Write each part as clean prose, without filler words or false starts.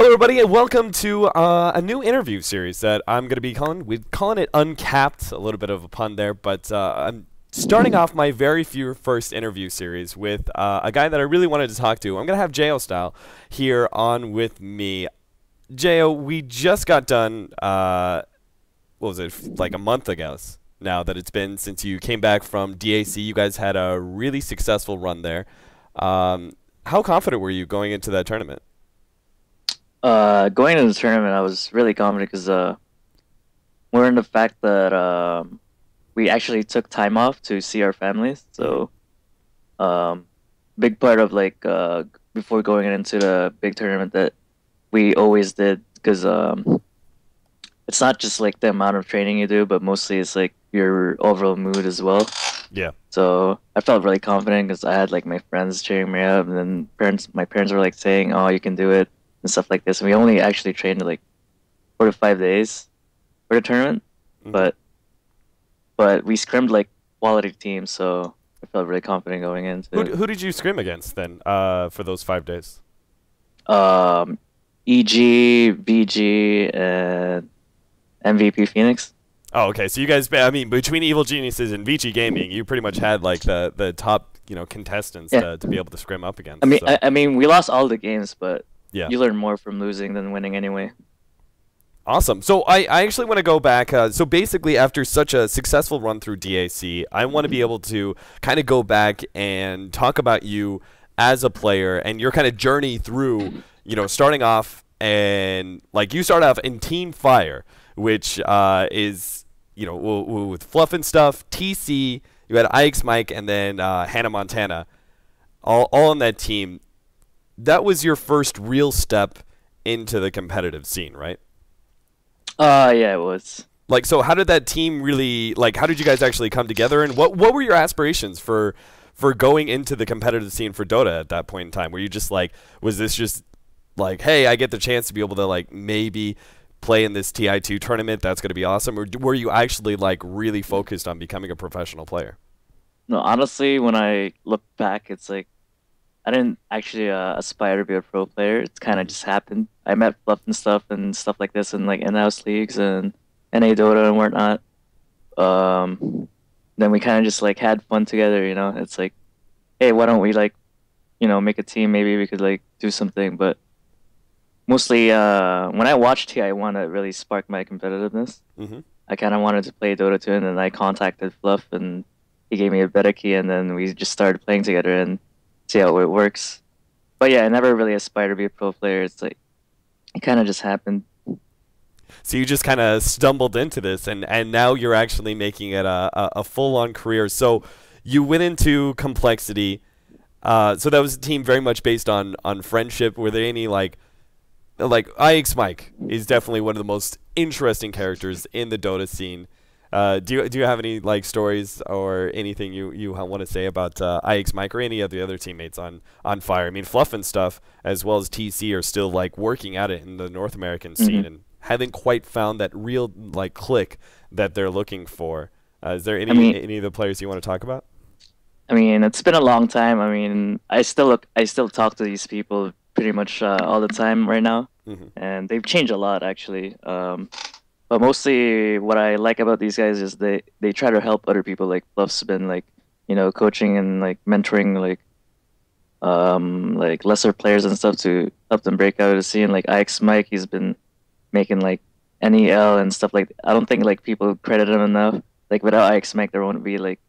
Hello, everybody, and welcome to a new interview series that I'm going to be we're calling it Uncapped. A little bit of a pun there, but I'm starting off my very first interview series with a guy that I really wanted to talk to. I'm going to have Jo Style here on with me. Jo, we just got done, what was it, like a month ago now that it's been since you came back from DAC. You guys had a really successful run there. How confident were you going into that tournament? Going into the tournament, I was really confident because more in the fact that we actually took time off to see our families. So, big part of like before going into the big tournament that we always did because it's not just like the amount of training you do, but mostly it's like your overall mood as well. Yeah. So I felt really confident because I had like my friends cheering me up, and then my parents were like saying, "Oh, you can do it," and stuff like this. And we only actually trained like 4 to 5 days for the tournament, Mm-hmm. but we scrimmed like quality teams, so I felt really confident going into Who did you scrim against then for those 5 days? um, EG, VG, and MVP Phoenix. Oh, okay. So you guys, I mean, between Evil Geniuses and Vici Gaming, you pretty much had like the top, contestants Yeah. to be able to scrim up against. I mean, So, I mean, we lost all the games, but yeah. you learn more from losing than winning anyway. Awesome. So I actually want to go back. So basically, after such a successful run through DAC, I want to be able to kind of go back and talk about you as a player and your kind of journey through, starting off and like you start off in Team Fire, which is, with Fluff and Stuff, TC, you had IX Mike, and then Hannah Montana, all on that team. That was your first real step into the competitive scene, right? Yeah, it was. Like, so how did that team really, like, how did you guys actually come together, and what were your aspirations for going into the competitive scene for Dota at that point in time? Were you just like, was this just like, hey, I get the chance to be able to like maybe play in this TI2 tournament, that's going to be awesome, or were you actually like really focused on becoming a professional player? No, honestly, when I look back, it's like I didn't actually aspire to be a pro player. It's kind of just happened. I met Fluff and stuff like this in like in-house leagues and NA Dota and whatnot. Then we kind of just like had fun together. It's like, hey, why don't we like, make a team? Maybe we could like do something. But mostly, when I watched TI1, it really sparked my competitiveness. Mm-hmm. I kind of wanted to play Dota 2, and then I contacted Fluff, and he gave me a beta key, and then we just started playing together and see how it works. But yeah, I never really aspired to be a pro player. It's like it kind of just happened. So you just kind of stumbled into this, and now you're actually making it a full-on career. So you went into Complexity. So that was a team very much based on friendship. Were there any like IX Mike is definitely one of the most interesting characters in the Dota scene. Do you have any like stories or anything you want to say about IX Mike or any of the other teammates on Fire? I mean, Fluff and Stuff as well as TC are still like working at it in the North American scene and haven't quite found that real like click that they're looking for. Is there any of the players you want to talk about? I mean, it's been a long time. I mean, I still talk to these people pretty much all the time right now, and they've changed a lot actually. But mostly, what I like about these guys is they try to help other people. Like Fluff's been like, coaching and like mentoring like lesser players and stuff to help them break out of the scene. Like IX Mike, he's been making like NEL and stuff like. I don't think like people credit him enough. Like without IX Mike, there won't be like,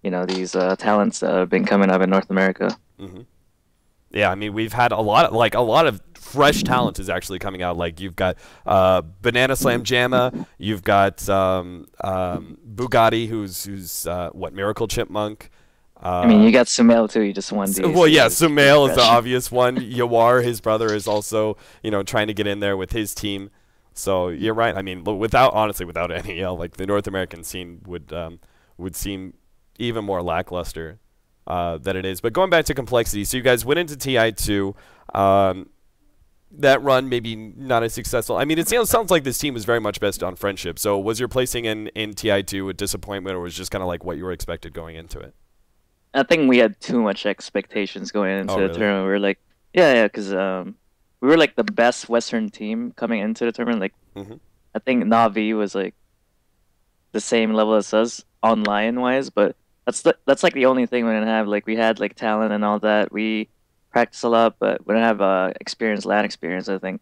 these talents that have been coming up in North America. Yeah, I mean, we've had a lot of fresh talent is actually coming out. Like you've got Banana Slam Jamma, you've got Bugatti, who's what, Miracle Chipmunk. I mean, you got Sumail too. You just won. Well, yeah, Sumail is the obvious one. Yawar, his brother, is also trying to get in there with his team. So you're right. I mean, without NEL, like the North American scene would seem even more lackluster than it is. But going back to Complexity, so you guys went into TI2. That run maybe not as successful. I mean, it sounds like this team was very much based on friendship. So was your placing in TI2 a disappointment, or was just kind of like what you were expected going into it? I think we had too much expectations going into the tournament. We were like, yeah, because we were like the best Western team coming into the tournament. Like Hmm. I think Navi was like the same level as us online wise, but that's like the only thing we didn't have. Like we had like talent and all that. We practice a lot, but we don't have experience, land experience. I think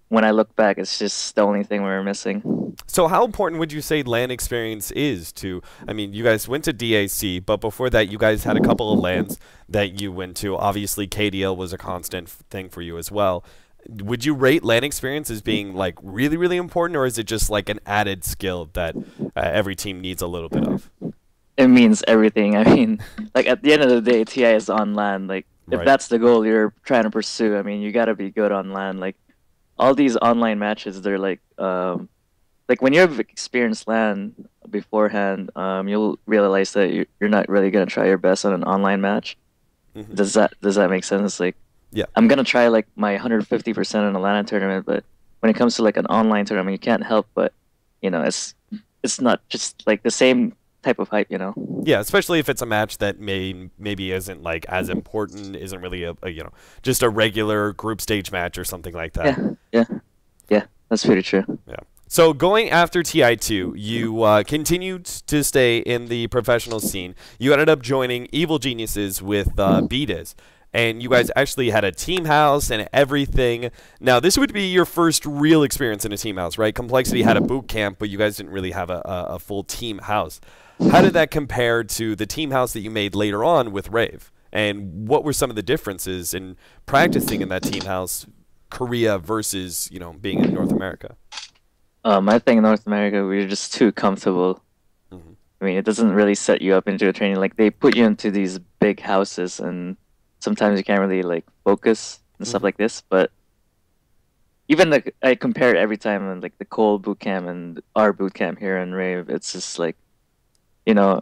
when I look back, it's just the only thing we were missing. So how important would you say LAN experience is to, I mean, you guys went to DAC, but before that you guys had a couple of LANs that you went to. Obviously KDL was a constant thing for you as well. Would you rate LAN experience as being like really, really important, or is it just like an added skill that every team needs a little bit of? It means everything. I mean, like at the end of the day, TI is on land. Like if Right. that's the goal you're trying to pursue, I mean, you got to be good on land. Like all these online matches, they're like when you've experienced LAN beforehand, you'll realize that you're not really gonna try your best on an online match. Hmm. Does that make sense? Like Yeah. I'm gonna try like my 150% in a LAN tournament, but when it comes to like an online tournament, you can't help but, it's not just like the same type of hype, you know? Yeah, especially if it's a match that maybe isn't like as important, isn't really just a regular group stage match or something like that. Yeah, yeah, yeah. That's pretty true. Yeah. So going after TI2, you continued to stay in the professional scene. You ended up joining Evil Geniuses with BDiz, and you guys actually had a team house and everything. Now, this would be your first real experience in a team house, right? Complexity had a boot camp, but you guys didn't really have a full team house. How did that compare to the team house that you made later on with Rave? And what were some of the differences in practicing in that team house, Korea versus, being in North America? I think in North America we're just too comfortable. Hmm. I mean, it doesn't really set you up into a training. Like they put you into these big houses, and sometimes you can't really like focus and stuff Hmm. like this. But even like I compare it every time, and like the Cole boot camp and our boot camp here in Rave, it's just like you know,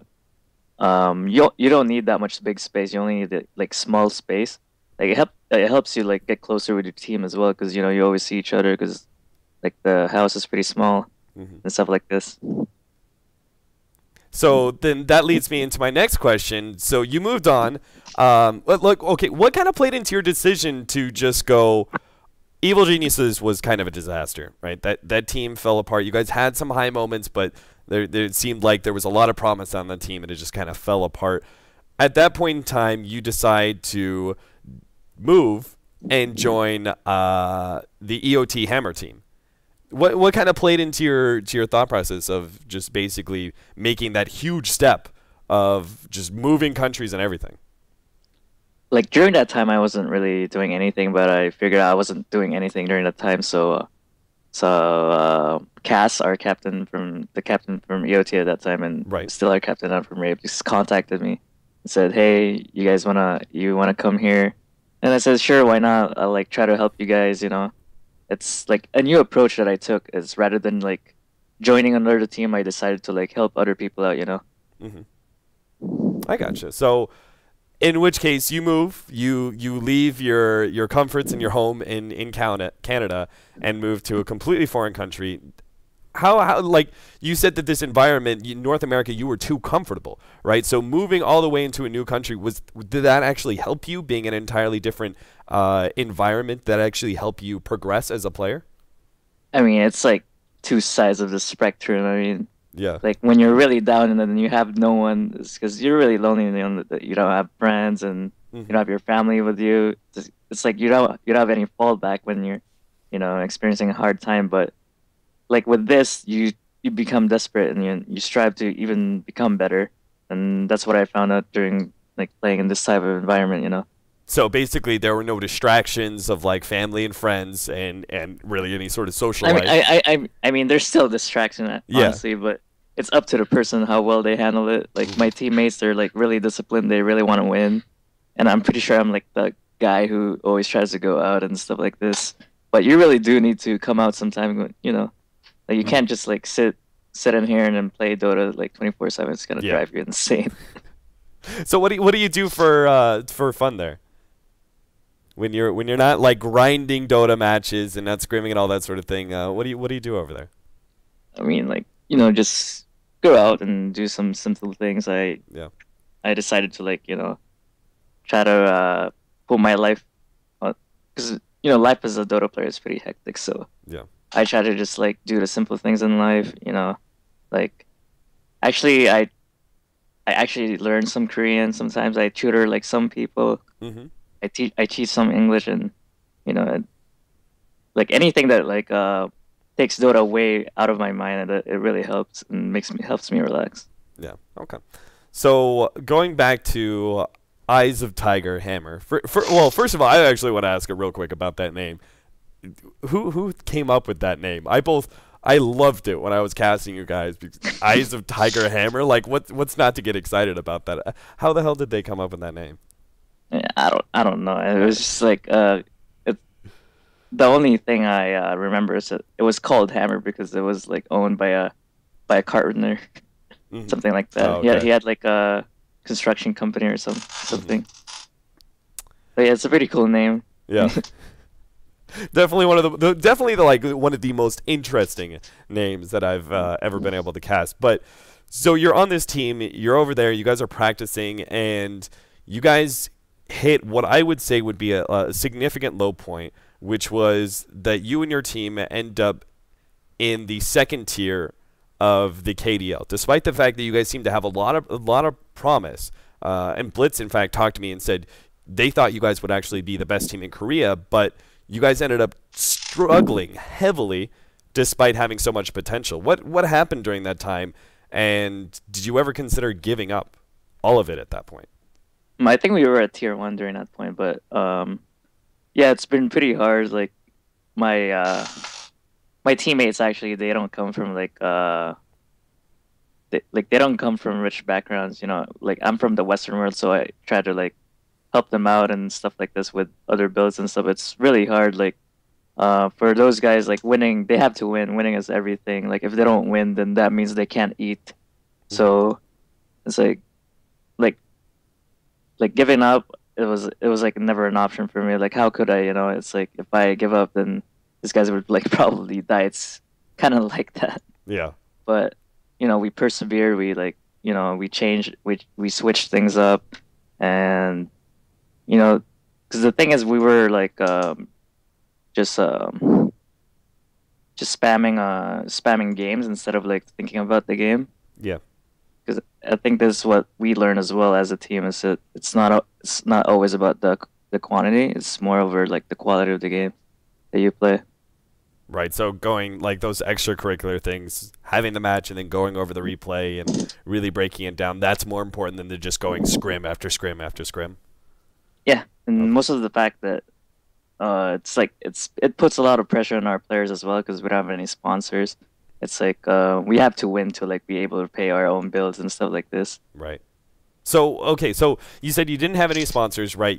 you don't need that much big space. You only need like small space. Like it helps you like get closer with your team as well because you always see each other because like the house is pretty small Hmm. and stuff like this. So then that leads me into my next question. So you moved on. Look, okay, what kind of played into your decision to just go? Evil Geniuses was kind of a disaster, right? That team fell apart. You guys had some high moments, but there it seemed like there was a lot of promise on the team, and it just kind of fell apart. At that point in time, you decide to move and join the EOT Hammer team. What kind of played into your thought process of just basically making that huge step of just moving countries and everything? Like during that time, I wasn't really doing anything, but I figured I wasn't doing anything during that time, so Cass, our captain from EOT at that time, and Right. still our captain now from Rape, just contacted me and said, "Hey, you wanna come here?" And I said, "Sure, why not? I'll like try to help you guys. It's like a new approach that I took is rather than like joining another team, I decided to like help other people out. Hmm. I gotcha. So in which case you move, you leave your comforts and your home in Canada and move to a completely foreign country. How like you said that this environment, North America, you were too comfortable, right? So moving all the way into a new country did that actually help you being an entirely different environment that actually help you progress as a player? I mean, it's like two sides of the spectrum. I mean, Yeah. like when you're really down and then you have no one, because you're really lonely and that you don't have friends and you Hmm. don't have your family with you. It's like you don't have any fallback when you're experiencing a hard time. But like with this, you become desperate and you strive to even become better, and that's what I found out during like playing in this type of environment. So basically, there were no distractions of like family and friends and really any sort of social I mean, life. I mean, there's still distraction, Yeah. honestly, but it's up to the person how well they handle it. Like my teammates, they're like really disciplined. They really want to win, and I'm pretty sure I'm like the guy who always tries to go out and stuff like this. But you really do need to come out sometime. Like you can't just like sit in here and then play Dota like 24/7. It's gonna Yeah. drive you insane. So what do you do for fun there? When you're not like grinding Dota matches and not screaming and all that sort of thing, what do you do over there? I mean, like just go out and do some simple things. Yeah. I decided to like try to put my life because life as a Dota player is pretty hectic. So Yeah. I try to just like do the simple things in life. Like actually, I actually learn some Korean. Sometimes I tutor like some people. Mm-hmm. I teach some English, and you know like anything that like takes Dota way out of my mind. It really helps and helps me relax. Yeah. Okay. So going back to Eyes of Tiger Hammer. Well, first of all, I actually want to ask real quick about that name. Who came up with that name? I loved it when I was casting you guys. Because Eyes of Tiger Hammer. Like what's not to get excited about that? How the hell did they come up with that name? Yeah, I don't know. It was just like it, the only thing I remember is that it was called Hammer because it was like owned by a carpenter, Mm-hmm. something like Oh, that. He okay. had like a construction company or Mm-hmm. something. But yeah, it's a pretty cool name. Yeah. Definitely one of definitely the like one of the most interesting names that I've ever been able to cast. But so you're on this team, you're over there, you guys are practicing, and you guys hit what I would say would be a significant low point, which was that you and your team end up in the second tier of the KDL, despite the fact that you guys seem to have a lot of promise. And Blitz, in fact, talked to me and said they thought you guys would actually be the best team in Korea, but you guys ended up struggling heavily despite having so much potential. What happened during that time, and did you ever consider giving up all of it at that point? I think we were at tier one during that point, but yeah, it's been pretty hard. Like my my teammates actually, they don't come from like they don't come from rich backgrounds. Like I'm from the Western world, so I try to like help them out and stuff like this with other builds and stuff. It's really hard. Like for those guys, like winning, they have to win. Winning is everything. Like if they don't win, then that means they can't eat. Mm-hmm. So it's like like giving up. It was like never an option for me. Like how could I? It's like if I give up, then these guys would like probably die. It's kind of like that. Yeah. But we persevered. We like we changed. We switched things up, and because the thing is, we were like just just spamming games instead of like thinking about the game. Yeah. Because I think this is what we learn as well as a team is that it's not always about the quantity. It's more over like the quality of the game that you play. Right. So going like those extracurricular things, having the match and then going over the replay and really breaking it down, that's more important than just going scrim after scrim after scrim. Yeah, and Okay. most of the fact that it's like it puts a lot of pressure on our players as well because we don't have any sponsors. It's like we have to win to like be able to pay our own bills and stuff like this. Right. So okay, so you said you didn't have any sponsors, right?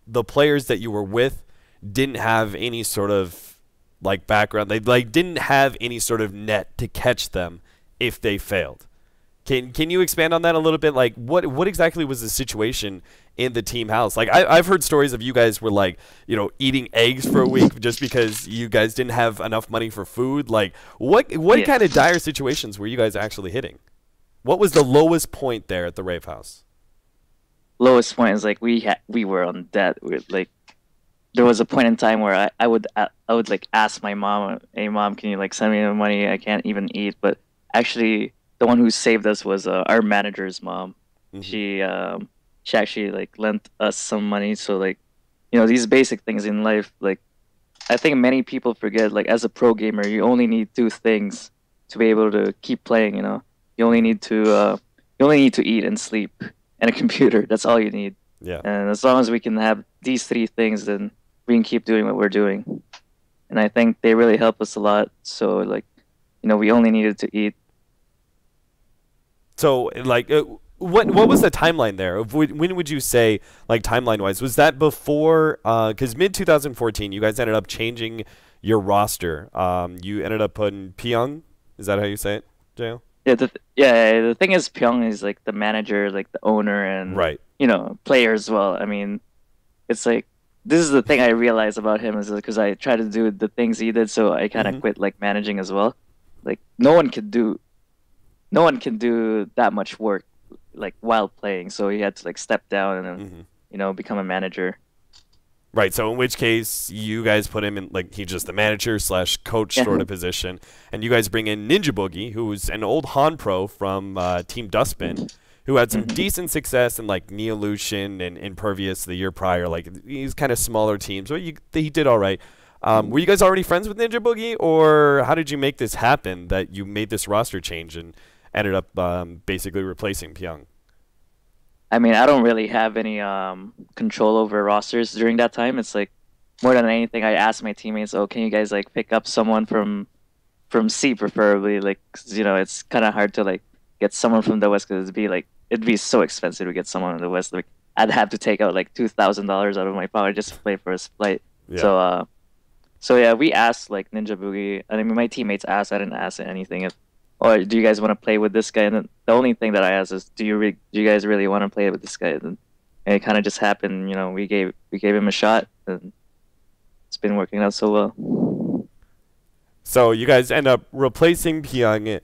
The players that you were with didn't have any sort of like background. They like didn't have any sort of net to catch them if they failed. Can you expand on that a little bit? Like what exactly was the situation in the team house? Like I've heard stories of you guys were like eating eggs for a week just because you guys didn't have enough money for food. Like what Yeah. kind of dire situations were you guys actually hitting? What was the lowest point there at the rave house? Lowest point is like we were on debt. Like there was a point in time where I would like ask my mom, "Hey mom, can you like send me the money? I can't even eat." But actually, the one who saved us was our manager's mom. Hmm. She actually like lent us some money. So like these basic things in life. Like I think many people forget. Like as a pro gamer, you only need two things to be able to keep playing. You only Hmm. need to eat and sleep and a computer. That's all you need. Yeah. And as long as we can have these three things, then we can keep doing what we're doing. And I think they really help us a lot. So like, we only needed to eat. So, like, what was the timeline there? When would you say, like, timeline wise, was that before? Because mid 2014, you guys ended up changing your roster. You ended up putting Pyong. Is that how you say it, JL? Yeah, the thing is, Pyong is like the manager, like the owner, and Right. player as well. I mean, it's like this is the thing I realized about him is because I tried to do the things he did, so I kind of Hmm. quit like managing as well. Like no one can do that much work like while playing, so he had to like step down and then Hmm. become a manager. Right. So in which case you guys put him in like he's just the manager slash coach Yeah. sort of position, and you guys bring in Ninja Boogie, who's an old Han Pro from Team Dustbin, who had some Mhm. decent success in like Neolution and Impervious the year prior. Like these kind of smaller teams, but he did all right. Were you guys already friends with Ninja Boogie, or how did you make this happen that you made this roster change and ended up basically replacing Pyong? I mean, I don't really have any control over rosters during that time. It's like more than anything, I asked my teammates, "Oh, can you guys like pick up someone from C preferably?" Like, 'cause, it's kind of hard to like get someone from the West because it'd be so expensive to get someone in the West. Like, I'd have to take out like $2,000 out of my pocket just to play for a flight. Yeah. So yeah, we asked like Ninja Boogie. I mean, my teammates asked. I didn't ask anything. Or do you guys want to play with this guy? And then the only thing that I asked is, do you guys really want to play with this guy? And it kind of just happened. We gave him a shot, and it's been working out so well. So you guys end up replacing Pyong,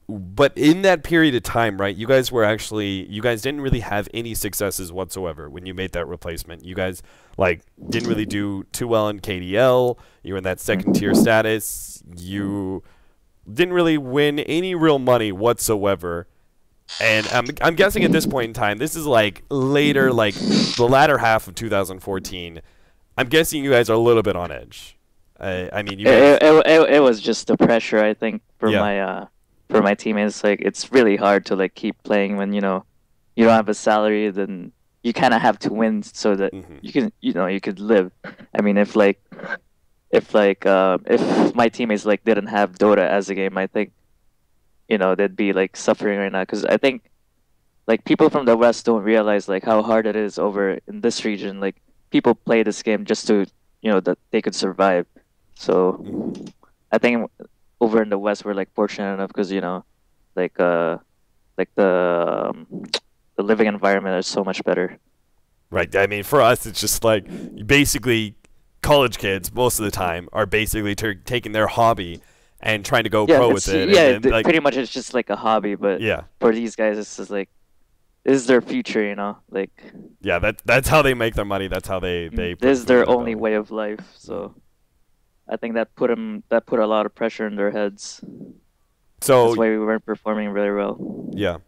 but in that period of time, right? You guys didn't really have any successes whatsoever when you made that replacement. You guys like didn't really do too well in KDL. You were in that second tier status. You didn't really win any real money whatsoever. And I'm guessing at this point in time, this is like later, like the latter half of 2014. I'm guessing you guys are a little bit on edge. I mean, you guys, It was just the pressure, I think, yeah, for my teammates. Like, it's really hard to like keep playing when you don't have a salary. Then you kind of have to win so that hmm you could live. I mean, if my teammates like didn't have Dota as a game, I think they'd be like suffering right now because I think like people from the West don't realize like how hard it is over in this region. Like, people play this game just to that they could survive. So hmm I think over in the West we're like fortunate enough because like like the living environment is so much better. right. I mean, for us, it's just like basically college kids most of the time are basically taking their hobby and trying to go Yeah, pro with it's it, yeah, and then like pretty much it's just like a hobby, but yeah, for these guys it's just like this is their future, like yeah. That's how they make their money. That's how they put this is food in their their only belly. way of life. Mhm. So I think that put a lot of pressure in their heads. So That's why we weren't performing really well. yeah.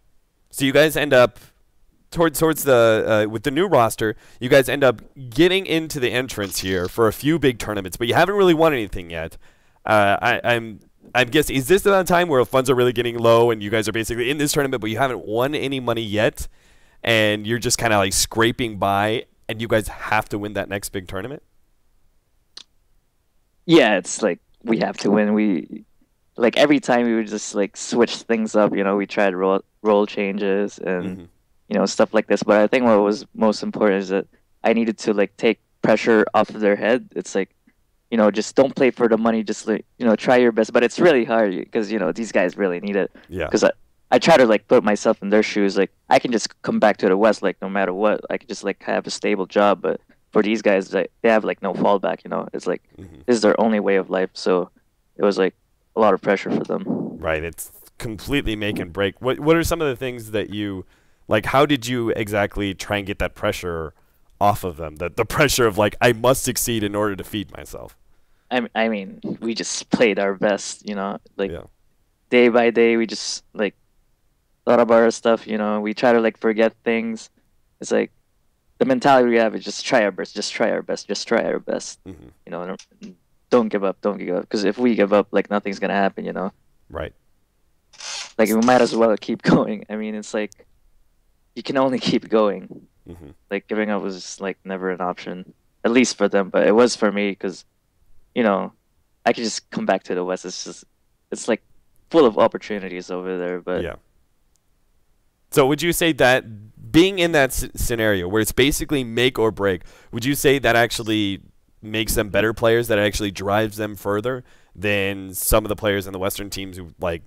So you guys end up towards the with the new roster. You guys end up getting into the entrance here for a few big tournaments, but you haven't really won anything yet. I'm guessing is this the time where funds are really getting low and you guys are basically in this tournament, but you haven't won any money yet, and you're just kind of like scraping by, and you guys have to win that next big tournament. Yeah, it's like we have to win. We like every time we would just like switch things up. We tried role changes and hmm stuff like this. But I think what was most important is that I needed to like take pressure off of their head. It's like just don't play for the money. Just like try your best. But it's really hard because these guys really need it. Yeah. Because I try to like put myself in their shoes. Like, I can just come back to the West like no matter what. I could just like have a stable job. But for these guys, like, they have like no fallback. It's like hmm this is their only way of life. So it was like a lot of pressure for them. Right. It's completely make and break. What are some of the things that you like? How did you exactly try and get that pressure off of them? The pressure of like I must succeed in order to feed myself. I mean, we just played our best. Like Yeah. day by day, we just like thought about our stuff. We try to like forget things. It's like the mentality we have is just try our best, just try our best, just try our best. hmm Don't give up, don't give up. Because if we give up, like nothing's gonna happen. Right. Like we might as well keep going. I mean, it's like you can only keep going. hmm Like giving up was like never an option, at least for them. But it was for me because you know I could just come back to the West. It's like full of opportunities over there. But Yeah. So would you say that being in that scenario where it's basically make or break, would you say that actually makes them better players, that actually drives them further than some of the players in the Western teams who like,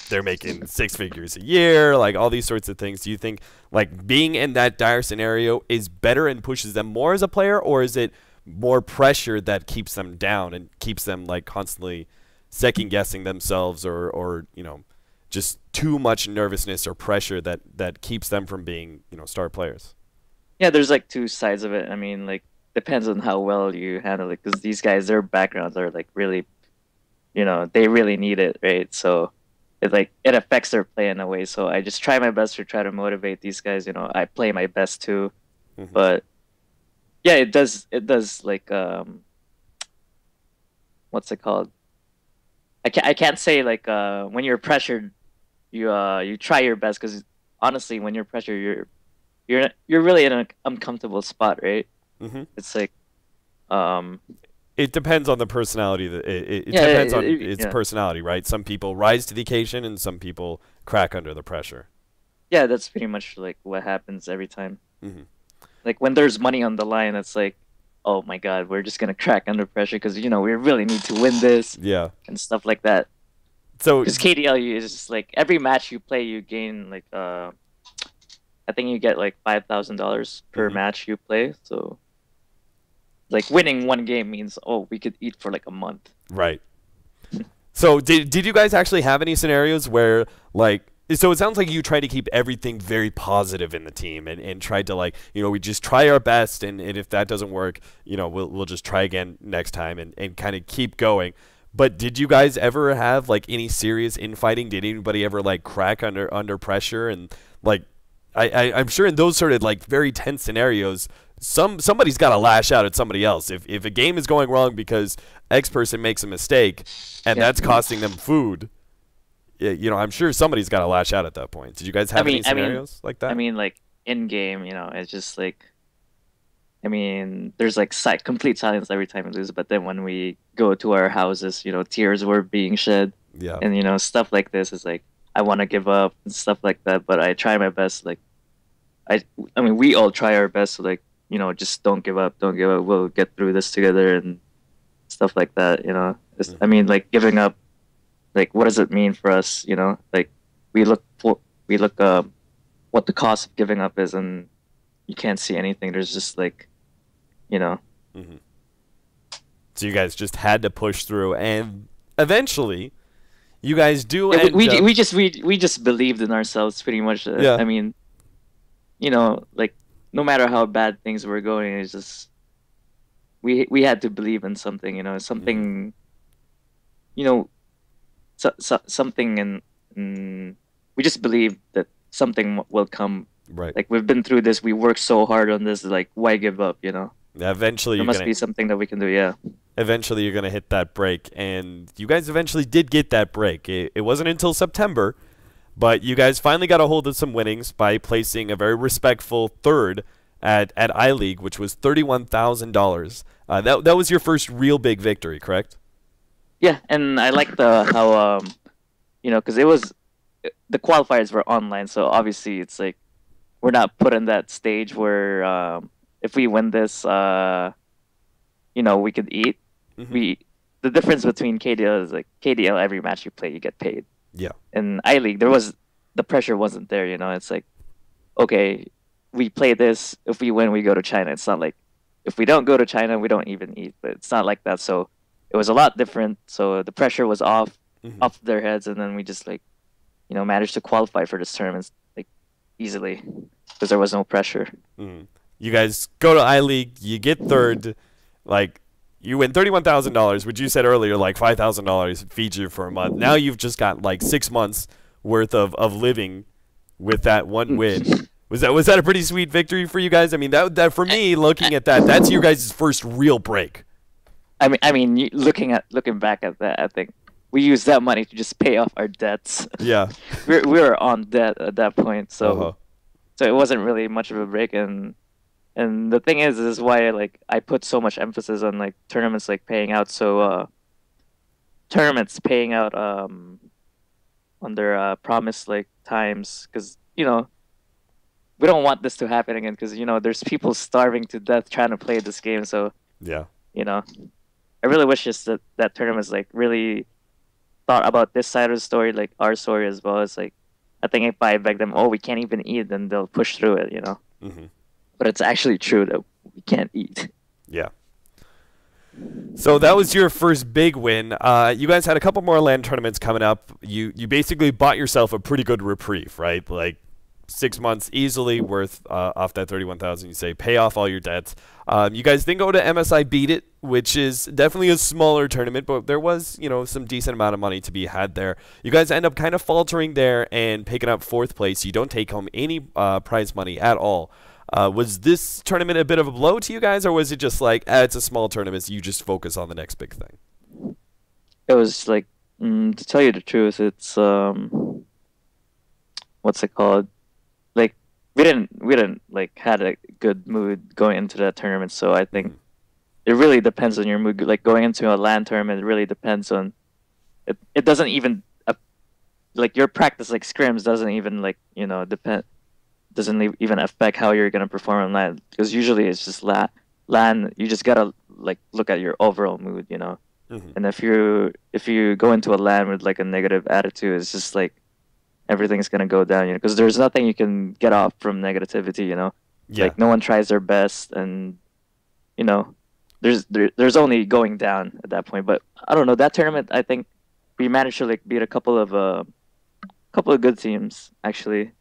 they're making six figures a year, like all these sorts of things? Do you think like being in that dire scenario is better and pushes them more as a player, or is it more pressure that keeps them down and keeps them like constantly second guessing themselves, or just too much nervousness or pressure that keeps them from being star players? yeah, there's like two sides of it. I mean, like depends on how well you handle it. Because these guys, their backgrounds are like really, they really need it, right? So it affects their play in a way. So I just try my best to try to motivate these guys. I play my best too, but yeah, it does like what's it called? I can't say like when you're pressured, you try your best because honestly, when you're pressured, you're really in an uncomfortable spot, right? Mm-hmm. It's like um It depends on the personality. It yeah depends on its yeah personality, right? Some people rise to the occasion, and some people crack under the pressure. yeah that's pretty much like what happens every time. Hmm. Like when there's money on the line, it's like, oh my God, we're just gonna crack under pressure because we really need to win this Yeah. and stuff like that. So Because KDL is just like every match you play, you gain like I think you get like $5,000 per Mhm. match you play. So like winning one game means we could eat for like a month. right. So did you guys actually have any scenarios where like so it sounds like you try to keep everything very positive in the team and tried to like we just try our best and if that doesn't work we'll just try again next time and kind of keep going. But did you guys ever have like any serious infighting? Did anybody ever like crack under pressure and like I'm sure in those sort of like very tense scenarios somebody's got to lash out at somebody else if a game is going wrong because X person makes a mistake and Yeah. that's costing them food. I'm sure somebody's got to lash out at that point. Did you guys I have mean, any scenarios like that? like in game, it's just like, there's like complete silence every time we lose. But then when we go to our houses, tears were being shed, Yeah. and stuff like this is like I want to give up and stuff like that. But I try my best. Like I, I mean, we all try our best. So like just don't give up, don't give up. We'll get through this together and stuff like that. I mean, like giving up. Like, what does it mean for us? Like we look what the cost of giving up is, and you can't see anything. There's just like, Hmm. So you guys just had to push through, and eventually, you guys do yeah, end up. we just believed in ourselves pretty much. Yeah. I mean, like no matter how bad things were going, it's just we had to believe in something. Something. Something and we just believe that something will come. Right. Like we've been through this, we worked so hard on this. Like why give up? Eventually, There must be something that we can do. Yeah. eventually you're gonna hit that break, and you guys eventually did get that break. It wasn't until September, but you guys finally got a hold of some winnings by placing a very respectful third at I-League, which was $31,000. That was your first real big victory, correct? Yeah, and I like the how because the qualifiers were online, so obviously it's like we're not put in that stage where if we win this, we could eat. Mhm. The difference between KDL is like KDL every match you play you get paid. Yeah. In I League the pressure wasn't there. It's like okay, we play this. If we win, we go to China. It's not like if we don't go to China, we don't even eat. But it's not like that. So it was a lot different. So the pressure was Mhm. off their heads, and then we just like managed to qualify for this tournament like easily because there was no pressure. Mhm. You guys go to I-League, you get third, like you win $31,000, which you said earlier, like $5,000 feeds you for a month. Now you've just got like 6 months worth of living with that one win. Was that a pretty sweet victory for you guys? I mean, that for me, looking at that, that's your guys' first real break. Looking back at that, I think we used that money to just pay off our debts. Yeah. We were on debt at that point, so Uh-huh. so it wasn't really much of a break. And the thing is why like I put so much emphasis on like tournaments like paying out. So tournaments paying out on their promised like times because we don't want this to happen again because there's people starving to death trying to play this game. So Yeah. I really wish just that tournaments like really thought about this side of the story, like our story as well. It's like I think if I beg them, oh, we can't even eat, then they'll push through it. Hmm. But it's actually true that we can't eat. Yeah. So that was your first big win. You guys had a couple more land tournaments coming up. You basically bought yourself a pretty good reprieve, right? Like 6 months easily worth off that 31,000. You say pay off all your debts. You guys then go to MSI Beat It, which is definitely a smaller tournament, but there was some decent amount of money to be had there. You guys end up kind of faltering there and picking up fourth place. You don't take home any prize money at all. Was this tournament a bit of a blow to you guys, or was it just like it's a small tournament, so you just focus on the next big thing? It was like, to tell you the truth, it's what's it called? Like we didn't like had a good mood going into that tournament, so I think it really depends on your mood. Like going into a LAN tournament, it really depends on it. It doesn't even like your practice like scrims doesn't even like depend doesn't even affect how you're gonna perform on LAN, because usually it's just LAN. You just gotta like look at your overall mood, And if you go into a LAN with like a negative attitude, it's just like everything's gonna go down, because there's nothing you can get off from negativity, Yeah. Like no one tries their best, and there's only going down at that point. But I don't know, that tournament, I think we managed to like beat a couple of good teams actually.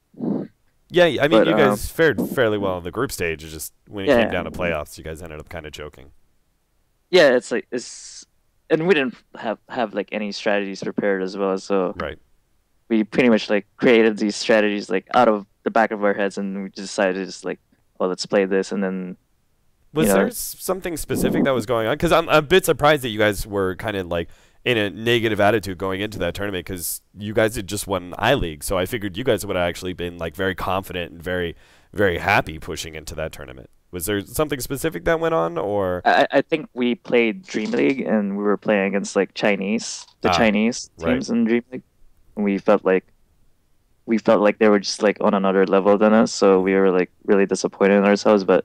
Yeah, I mean, But you guys fared fairly well in the group stage. It's just when it yeah, came down to playoffs, you guys ended up kind of choking. yeah, it's like and we didn't have like any strategies prepared as well, so Right. we pretty much like created these strategies like out of the back of our heads, and we decided to just like, oh, let's play this, and then Was there something specific that was going on? Because I'm a bit surprised that you guys were kind of like in a negative attitude going into that tournament, because you guys had just won I-League, so I figured you guys would have actually been like very confident and very, very happy pushing into that tournament. Was there something specific that went on, or? I think we played Dream League, and we were playing against like the Chinese right. teams in Dream League, and we felt like they were just like on another level than us, so we were like really disappointed in ourselves. But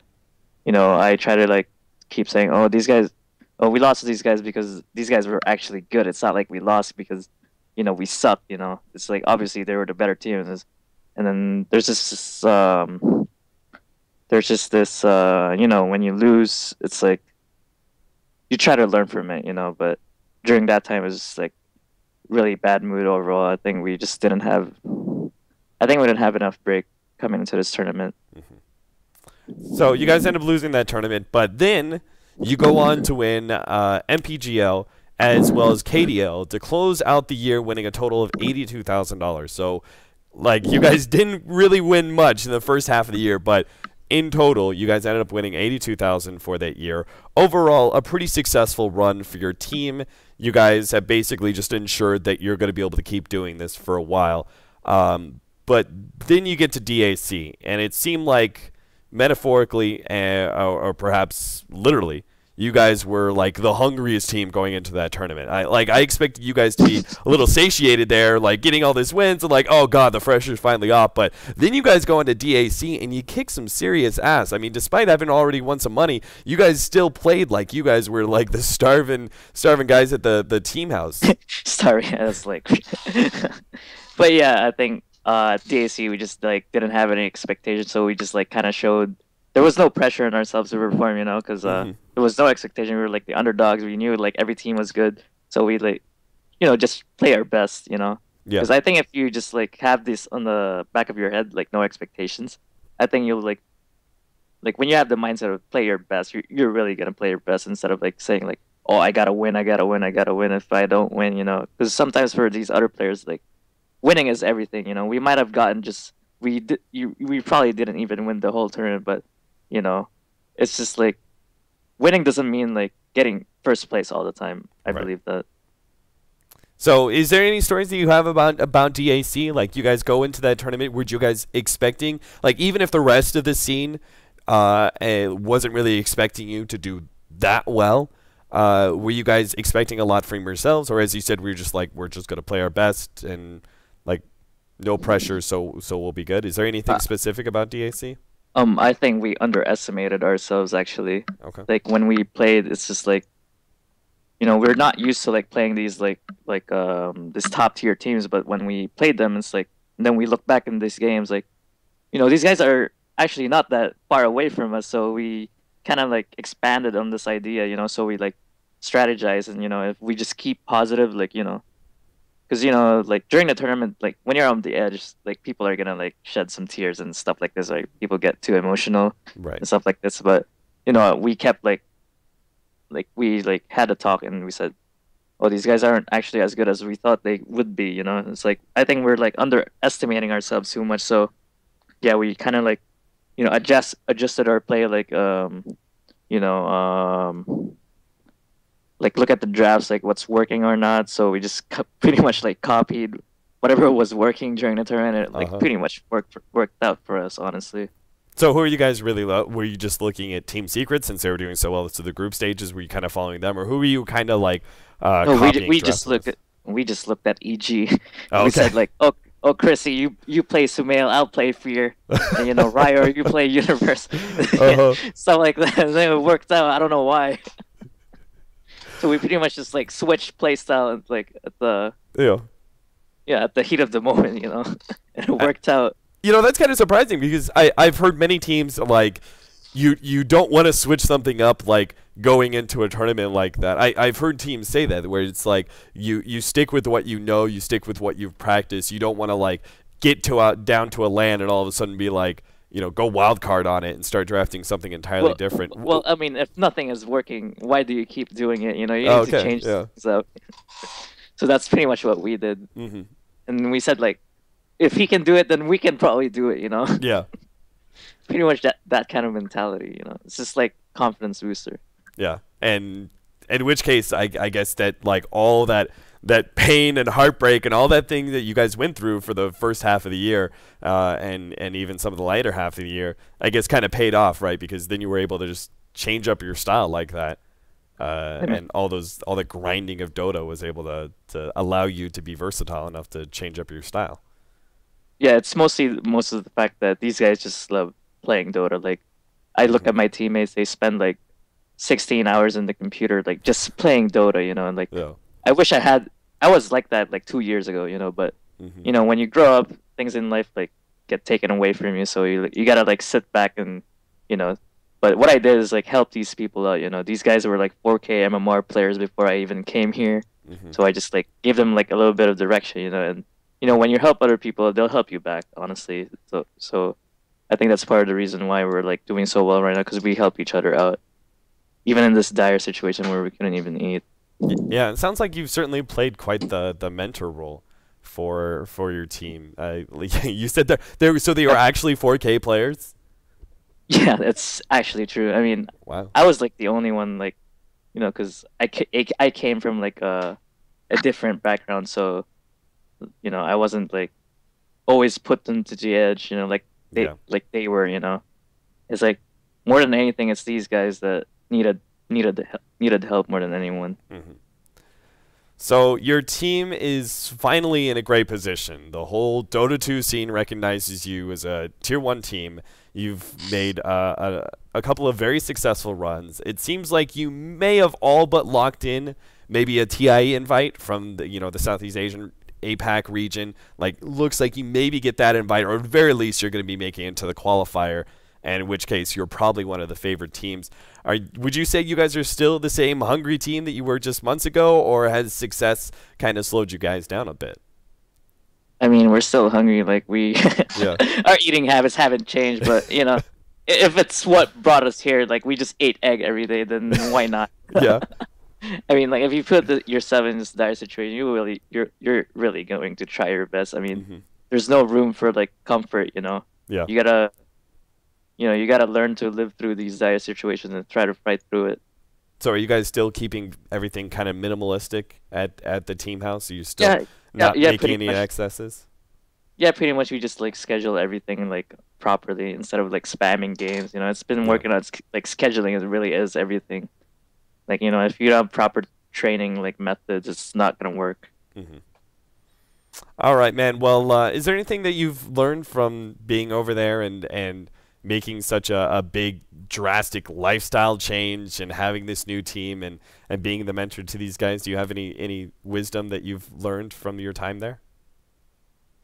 I try to like keep saying, oh, these guys, oh, we lost to these guys because these guys were actually good. It's not like we lost because we sucked. It's like obviously they were the better team, and then there's just this when you lose, it's like you try to learn from it, but during that time it was just like really bad mood overall. I think we didn't have enough break coming into this tournament. So you guys end up losing that tournament, but then you go on to win MPGL as well as KDL to close out the year, winning a total of $82,000. So, like, you guys didn't really win much in the first half of the year, but in total, you guys ended up winning $82,000 for that year. Overall, a pretty successful run for your team. You guys have basically just ensured that you're going to be able to keep doing this for a while. But then you get to DAC, and it seemed like metaphorically or perhaps literally, you guys were like the hungriest team going into that tournament. I expected you guys to be a little satiated there, like getting all these wins and like, oh god, the pressure's finally off. But then you guys go into DAC and you kick some serious ass. I mean, despite having already won some money, you guys still played like you guys were like the starving guys at the team house. Sorry, I was like, but yeah, I think DAC we just like didn't have any expectations, so we just like kind of showed. There was no pressure on ourselves to perform, because there was no expectation. We were like the underdogs. We knew like every team was good, so we like, just play our best, Yeah. Because I think if you just like have this on the back of your head, like no expectations, I think you'll like when you have the mindset of play your best, you're really gonna play your best instead of like saying like, oh, I gotta win, I gotta win, I gotta win. If I don't win, because sometimes for these other players, like winning is everything. We might have gotten just we probably didn't even win the whole tournament, but it's just like winning doesn't mean like getting first place all the time. I believe that. So is there any stories that you have about DAC? Like, you guys go into that tournament, were you guys expecting, like, even if the rest of the scene wasn't really expecting you to do that well, were you guys expecting a lot from yourselves? Or as you said, we're just going to play our best and, like, no pressure, so we'll be good? Is there anything specific about DAC? I think we underestimated ourselves actually. Okay. Like when we played, it's just like, we're not used to like playing these this top tier teams, but when we played them, it's like, and then we look back in these games, like, these guys are actually not that far away from us, so we kind of like expanded on this idea, so we like strategize, and if we just keep positive, like, because like during the tournament, like when you're on the edge, like people are gonna like shed some tears and stuff like this. Like people get too emotional Right. and stuff like this. But we kept like we like had a talk and we said, oh, these guys aren't actually as good as we thought they would be. It's like I think we're like underestimating ourselves too much. So yeah, we kind of like adjusted our play you know like look at the drafts, like what's working or not. So we just pretty much like copied whatever was working during the tournament. It like Uh-huh. pretty much worked out for us, honestly. So who are you guys really? Were you just looking at Team Secret since they were doing so well to the group stages? Were you kind of following them, or who were you kind of like No, copying we just draft looked wise? at we just looked at EG. Oh, We okay. said like, oh, Chrissy, you play Sumail, I'll play Fear, and Ryo, you play Universe. Uh-huh. Stuff like that. And then it worked out. I don't know why. So we pretty much just like switched play style and like Yeah. at the heat of the moment, and it worked out. That's kind of surprising because I've heard many teams like you don't want to switch something up like going into a tournament like that. I've heard teams say that where it's like you stick with what you know, you stick with what you've practiced. You don't want to like get down to a land and all of a sudden be like go wild card on it and start drafting something entirely different. Well, I mean, if nothing is working, why do you keep doing it? You Oh, need to okay, change yeah. things up. So that's pretty much what we did, Hmm. and we said like, if he can do it, then we can probably do it. Yeah. Pretty much that kind of mentality. It's just like confidence booster. Yeah, and in which case, I guess that like all that pain and heartbreak and all that thing that you guys went through for the first half of the year, and even some of the later half of the year, I guess kind of paid off, right? Because then you were able to just change up your style like that, and all the grinding of Dota was able to allow you to be versatile enough to change up your style. Yeah, it's mostly most of the fact that these guys just love playing Dota. Like, I look Hmm. at my teammates; they spend like 16 hours in the computer, like just playing Dota. And like, Yeah. I wish I was like that like 2 years ago. But Hmm. when you grow up, things in life like get taken away from you, so you gotta like sit back and you know. But what I did is like help these people out. These guys were like 4K MMR players before I even came here, Hmm. so I just like gave them like a little bit of direction. And when you help other people, they'll help you back. Honestly, so I think that's part of the reason why we're like doing so well right now, because we help each other out, even in this dire situation where we couldn't even eat. Yeah, it sounds like you've certainly played quite the mentor role for your team. You said so they were actually 4K players. Yeah, that's actually true. I mean, Wow. I was like the only one, like, because I came from like a different background, so I wasn't like always put into the edge, Yeah. they were. It's like more than anything, it's these guys that needed help more than anyone. Hmm. So your team is finally in a great position. The whole Dota 2 scene recognizes you as a tier 1 team. You've made a couple of very successful runs. It seems like you may have all but locked in maybe a TIE invite from the Southeast Asian APAC region. Like, looks like you maybe get that invite, or at the very least you're going to be making it into the qualifier, and in which case you're probably one of the favored teams. Would you say you guys are still the same hungry team that you were just months ago, or has success kind of slowed you guys down a bit? I mean, we're still hungry. Like we, Yeah. our eating habits haven't changed. But if it's what brought us here, like we just ate egg every day, then why not? Yeah. I mean, like if you put yourself in this dire situation, you're really going to try your best. I mean, Hmm. there's no room for like comfort. Yeah. You gotta you gotta learn to live through these dire situations and try to fight through it. So are you guys still keeping everything kind of minimalistic at the team house? Are you still Yeah, not yeah, making pretty any much. excesses? Yeah, pretty much. We just like schedule everything like properly instead of like spamming games. It's been Yeah. working on like scheduling. It really is everything. Like if you don't have proper training like methods, it's not gonna work. Hmm. All right, man. Well, is there anything that you've learned from being over there and making such a big, drastic lifestyle change and having this new team and being the mentor to these guys? Do you have any wisdom that you've learned from your time there?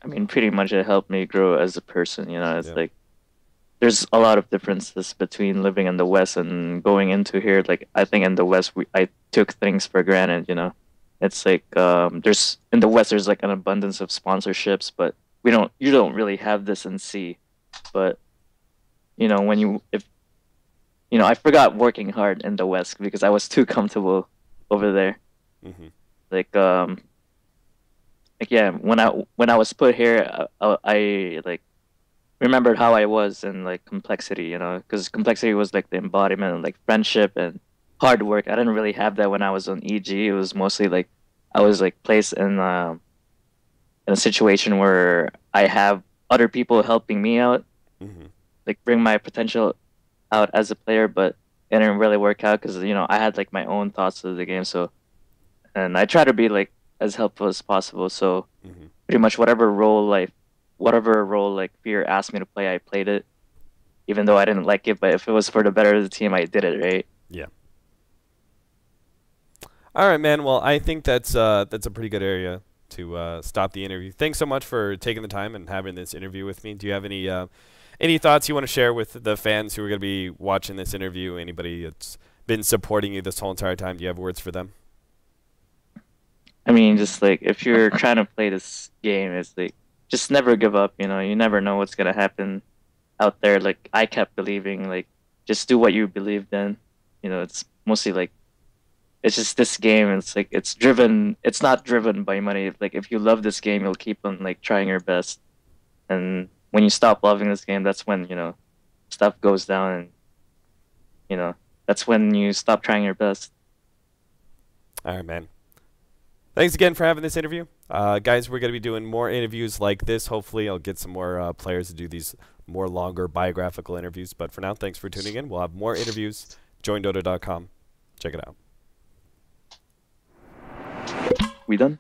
I mean, pretty much it helped me grow as a person. It's Yeah. like there's a lot of differences between living in the West and going into here. Like I think in the West, I took things for granted. It's like there's in the West there's like an abundance of sponsorships, but you don't really have this in C. But when if I forgot working hard in the West because I was too comfortable over there. Mm-hmm. Like yeah, when I was put here, I like remembered how I was in like complexity, because complexity was like the embodiment of like friendship and hard work. I didn't really have that when I was on EG. It was mostly like I was like placed in a situation where I have other people helping me out, Mm-hmm. like bring my potential out as a player, but it didn't really work out because I had like my own thoughts of the game. So, and I try to be like as helpful as possible. So Mm-hmm. pretty much whatever role like Fear asked me to play, I played it, even though I didn't like it. But if it was for the better of the team, I did it, right? Yeah. All right, man. Well, I think that's a pretty good area to stop the interview. Thanks so much for taking the time and having this interview with me. Do you have any thoughts you want to share with the fans who are going to be watching this interview? Anybody that's been supporting you this whole entire time? Do you have words for them? I mean, just like if you're trying to play this game, it's like just never give up. You never know what's gonna happen out there. Like I kept believing, like just do what you believed in. It's mostly like it's just this game. It's like It's not driven by money. Like if you love this game, you'll keep on like trying your best. And when you stop loving this game, that's when stuff goes down, and that's when you stop trying your best. All right, man. Thanks again for having this interview. Guys, we're going to be doing more interviews like this. Hopefully, I'll get some more players to do these more longer biographical interviews. But for now, thanks for tuning in. We'll have more interviews. JoinDota.com. Check it out. We done?